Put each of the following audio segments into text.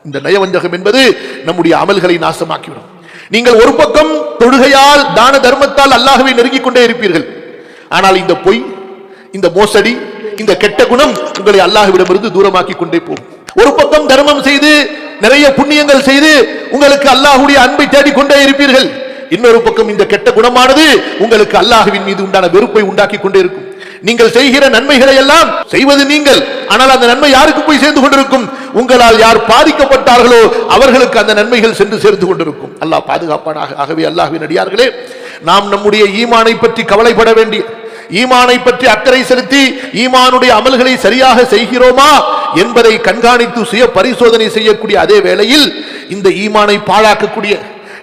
இந்த நயவஞ்சகம் என்பது நம்முடைய அமல்களை நாசமாக்கிவிடும். நீங்கள் ஒரு பக்கம் தொழுகையால் தான தர்மத்தால் அல்லாஹ்வை நெருங்கிக் கொண்டே இருப்பீர்கள். ஆனால் இந்த பொய், இந்த மோசடி, இந்த கெட்ட குணம் உங்களை அல்லாஹ்விடமிருந்து தூரமாக்கி கொண்டே போகும். ஒரு பக்கம் தர்மம் செய்து நிறைய புண்ணியங்கள் செய்து உங்களுக்கு அல்லாஹ்வுடைய அன்பை தேடிக்கொண்டே இருப்பீர்கள். இன்னொரு பக்கம் இந்த கெட்ட குணமானது உங்களுக்கு அல்லாஹ்வின் மீது உண்டான வெறுப்பை உண்டாக்கி கொண்டே இருக்கும். நீங்கள் செய்கிற நன்மைகளை எல்லாம் செய்வது நீங்கள், ஆனால் அந்த நன்மை யாருக்கு போய் சேர்ந்து கொண்டிருக்கும்? உங்களால் யார் பாதிக்கப்பட்டார்களோ அவர்களுக்கு அந்த நன்மைகள் சென்று சேர்ந்து கொண்டிருக்கும். அல்லாஹ் பாதுகாப்பானாக. ஆகவே அல்லாஹ்வின் அடியார்களே, நாம் நம்முடைய ஈமானை பற்றி கவலைப்பட வேண்டிய, ஈமானை பற்றி அக்கறை செலுத்தி ஈமானுடைய அமல்களை சரியாக செய்கிறோமா என்பதை கண்காணித்து சுய பரிசோதனை செய்யக்கூடிய அதே வேளையில் இந்த ஈமானை பாழாக்கக்கூடிய,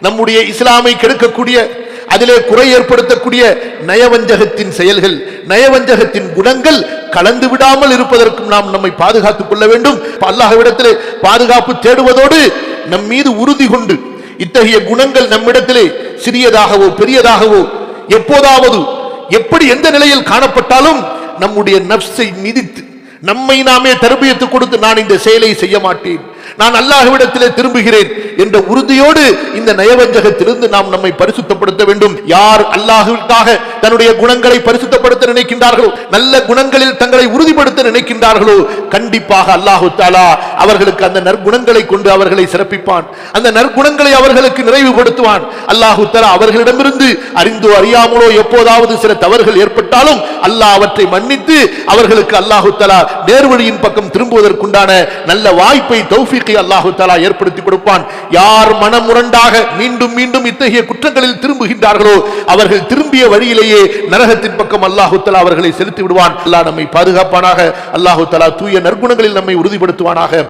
நம்முடைய இஸ்லாமை கெடுக்கக்கூடிய, அதிலே குறை ஏற்படுத்தக்கூடிய நயவஞ்சகத்தின் செயல்கள், நயவஞ்சகத்தின் குணங்கள் கலந்து விடாமல் இருப்பதற்கும் நாம் நம்மை பாதுகாத்துக் கொள்ள வேண்டும். அல்லாஹ்விடத்திலே பாதுகாப்பு தேடுவதோடு நம் மீது உறுதி கொண்டு இத்தகைய குணங்கள் நம்மிடத்திலே சிறியதாகவோ பெரியதாகவோ எப்போதாவது எப்படி எந்த நிலையில் காணப்பட்டாலும் நம்முடைய நஃப்ஸை மிதித்து நம்மை நாமே தர்பியத்து கொடுத்து நான் இந்த செயலை செய்ய மாட்டேன், நான் அல்லாஹ்விடத்திலே திரும்புகிறேன் என்ற உறுதியோடு இந்த நயவஞ்சகத்திலிருந்து நாம் நம்மை பரிசுத்தப்படுத்த வேண்டும். யார் அல்லாஹ்விற்காக தன்னுடைய குணங்களை பரிசுத்தப்படுத்த நினைக்கின்றார்களோ, நல்ல குணங்களில் தங்களை உறுதிப்படுத்த நினைக்கின்றார்களோ, கண்டிப்பாக அல்லாஹு தஆலா அவர்களுக்கு அந்த நற்குணங்களை கொண்டு அவர்களை சிறப்பிப்பான், அந்த நற்குணங்களை அவர்களுக்கு நிறைவுபடுத்துவான். அல்லாஹு தஆலா அவர்களிடமிருந்து அறிந்தோ அறியாமலோ எப்போதாவது சில தவறுகள் ஏற்பட்டாலும் அல்லாஹ் அவற்றை மன்னித்து அவர்களுக்கு அல்லாஹு தஆலா நேர்வழியின் பக்கம் திரும்புவதற்குண்டான நல்ல வாய்ப்பை, தௌஃபீகை அல்லாஹு தஆலா ஏற்படுத்தி கொடுப்பான். யார் மனமுரண்டாக மீண்டும் மீண்டும் இத்தகைய குற்றங்களில் திரும்புகின்றார்களோ அவர்கள் திரும்பிய வழியிலேயே நரகத்தின் பக்கம் அல்லாஹு தஆலா அவர்களை செலுத்தி விடுவான். அல்லாஹ் நம்மை பாதுகாப்பானாக. அல்லாஹு தஆலா தூய நற்குணங்களில் நம்மை உறுதிப்படுத்துவானாக.